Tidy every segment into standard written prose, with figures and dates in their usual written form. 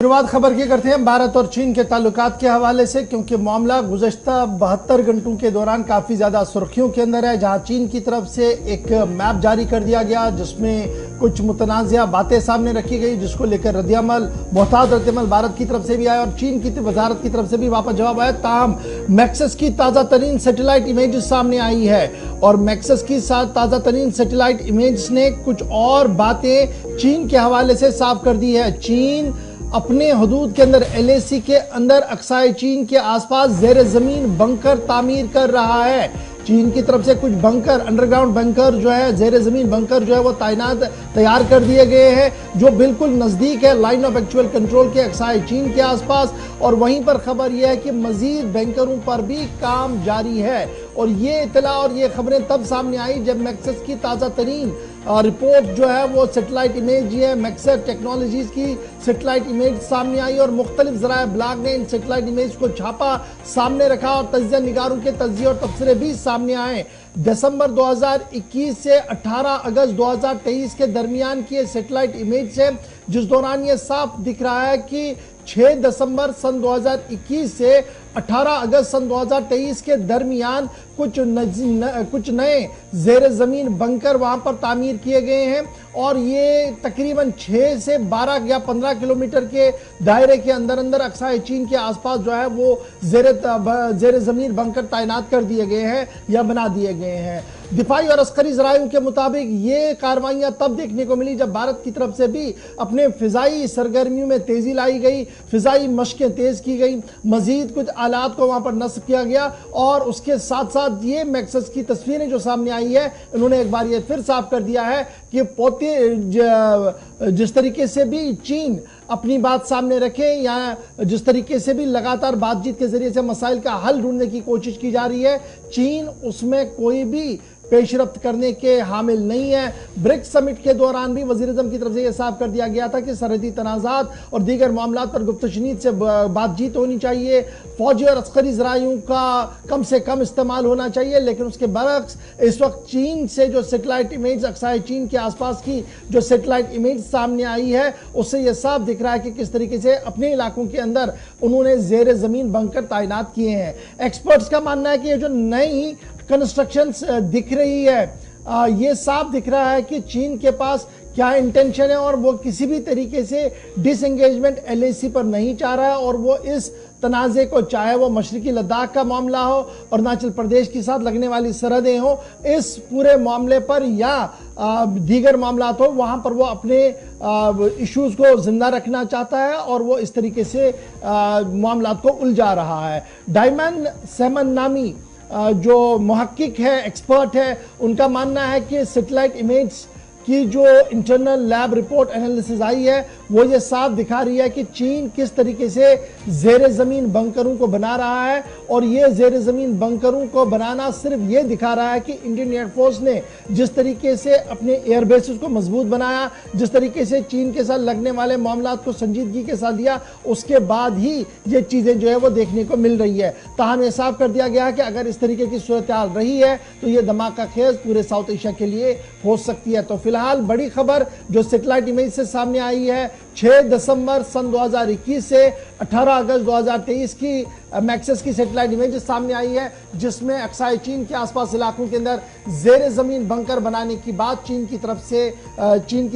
शुरुआत खबर की करते हैं भारत और चीन के ताल्लुकात के हवाले से, क्योंकि मामला गुज़श्ता 72 घंटों के दौरान काफ़ी ज़्यादा सुर्खियों के अंदर है। जहां चीन की तरफ से एक मैप जारी कर दिया गया जिसमें कुछ मुतनाज़िया बातें सामने रखी गई, जिसको लेकर रद्दअमल मोहतात रद्दअमल भारत की तरफ से भी आया और चीन की वजारत की तरफ से भी वापस जवाब आया। ताहम मैक्सस की ताज़ा तरीन सैटेलाइट इमेज सामने आई है और मैक्सस की ताज़ा तरीन सैटेलाइट इमेज ने कुछ और बातें चीन के हवाले से साफ कर दी है। चीन अपने हदूद के अंदर LAC के अंदर अक्साए चीन के आसपास जेर जमीन बंकर तामीर कर रहा है। चीन की तरफ से कुछ बंकर, अंडरग्राउंड बंकर जो है, जेर जमीन बंकर जो है वो तैयार कर दिए गए हैं जो बिल्कुल नज़दीक है लाइन ऑफ एक्चुअल कंट्रोल के अक्साए चीन के आसपास। और वहीं पर खबर यह है कि मजीद बैंकरों पर भी काम जारी है और ये इतला और ये खबरें तब सामने आई जब मैक्सस की ताज़ा तरीन रिपोर्ट जो है वो सैटेलाइट इमेज है, मैक्सस टेक्नोलॉजीज की सैटेलाइट इमेज सामने आई और मुख्तलिफ ज़राए ब्लॉग ने इन सैटेलाइट इमेज को छापा, सामने रखा और तज्जिया निगारों के तज्जिए और तबसरे भी सामने आए। दिसंबर 2021 से 18 अगस्त 2023 के दरमियान की सैटेलाइट इमेज है, जिस दौरान ये साफ दिख रहा है कि 6 दिसंबर सन 2021 से 18 अगस्त सन 2023 के दरमियान कुछ नए जेर ज़मीन बंकर वहां पर तामीर किए गए हैं और ये तकरीबन 6 से 12 या 15 किलोमीटर के दायरे के अंदर अंदर अक्साए चीन के आसपास जो है वो जेर ज़मीन बंकर तैनात कर दिए गए हैं या बना दिए गए हैं। दिफाई और अस्करी ज़रायों के मुताबिक ये कार्रवाइयाँ तब देखने को मिली जब भारत की तरफ से भी अपने फ़िज़ाई सरगर्मियों में तेज़ी लाई गई, फ़िज़ाई मशक़ें तेज़ की गई, मज़ीद कुछ आलात को वहाँ पर नस्ब किया गया और उसके साथ साथ ये मैक्सस की तस्वीरें जो सामने आई है, इन्होंने एक बार ये फिर साफ कर दिया है कि जिस तरीके से भी चीन अपनी बात सामने रखे या जिस तरीके से भी लगातार बातचीत के जरिए से मसाइल का हल ढूंढने की कोशिश की जा रही है, चीन उसमें कोई भी पेशरफ्त करने के हामिल नहीं है। ब्रिक्स समिट के दौरान भी वज़ीर-ए-आज़म की तरफ से यह साफ कर दिया गया था कि सरहदी तनाज़ात और दीगर मामलात पर गुफ्तशनीद से बातचीत होनी चाहिए, फौजी और अस्करी ज़रायों का कम से कम इस्तेमाल होना चाहिए। लेकिन उसके बरक्स इस वक्त चीन से जो सेटेलाइट इमेज अक्साए चीन के आसपास की जो सेटेलाइट इमेज सामने आई है, उससे यह साफ दिख रहा है कि किस तरीके से अपने इलाकों के अंदर उन्होंने जेर ज़मीन बंकर तैनात किए हैं। एक्सपर्ट्स का मानना है कि ये जो नई कंस्ट्रक्शंस दिख रही है, ये साफ दिख रहा है कि चीन के पास क्या इंटेंशन है और वो किसी भी तरीके से डिसएंगेजमेंट LAC पर नहीं चाह रहा है और वो इस तनाज़े को, चाहे वो मशरकी लद्दाख का मामला हो और अरुणाचल प्रदेश के साथ लगने वाली सरहदें हो, इस पूरे मामले पर या दीगर मामलात हो, वहाँ पर वो अपने इश्यूज़ को ज़िंदा रखना चाहता है और वो इस तरीके से मामलात को उलझा रहा है। डायमंड सेमन नामी जो मुहक्किक है, एक्सपर्ट है, उनका मानना है कि सैटेलाइट इमेज की जो internal lab report analysis I है वो ये साफ दिखा रही है कि चीन किस तरीके से जेर ज़मीन बंकरों को बना रहा है और ये जेर ज़मीन बंकरों को बनाना सिर्फ ये दिखा रहा है कि इंडियन एयरफोर्स ने जिस तरीके से अपने एयर बेसिस को मजबूत बनाया, जिस तरीके से चीन के साथ लगने वाले मामलात को संजीदगी के साथ लिया, उसके बाद ही ये चीज़ें जो है वो देखने को मिल रही है। ताहम ये साफ कर दिया गया है कि अगर इस तरीके की सूरत हाल रही है तो ये धमाका खेज पूरे साउथ एशिया के लिए हो सकती है। तो फिलहाल बड़ी खबर जो सैटेलाइट इमेज से सामने आई है, 6 दिसंबर सन 2021 से 18 अगस्त 2023 की मैक्सस की सैटेलाइट इमेज सामने आई है, जिसमें अक्साए चीन के आसपास इलाकों के अंदर जेर ज़मीन बंकर बनाने की बात चीन की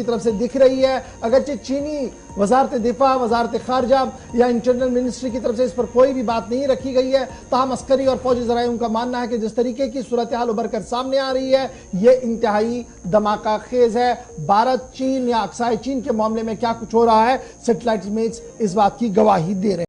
तरफ से दिख रही है। अगरचे चीनी वजारत दिफा, वजारत खारजा या इंटरनल मिनिस्ट्री की तरफ से इस पर कोई भी बात नहीं रखी गई है, ताहम अस्करी और फौजी ज़रायों का मानना है कि जिस तरीके की सूरत हाल उभर कर सामने आ रही है, ये इंतहाई धमाका खेज है। भारत चीन या अक्साए चीन के मामले में क्या कुछ हो रहा है, सैटेलाइट इमेज इस बात की गवाही दे रहे हैं।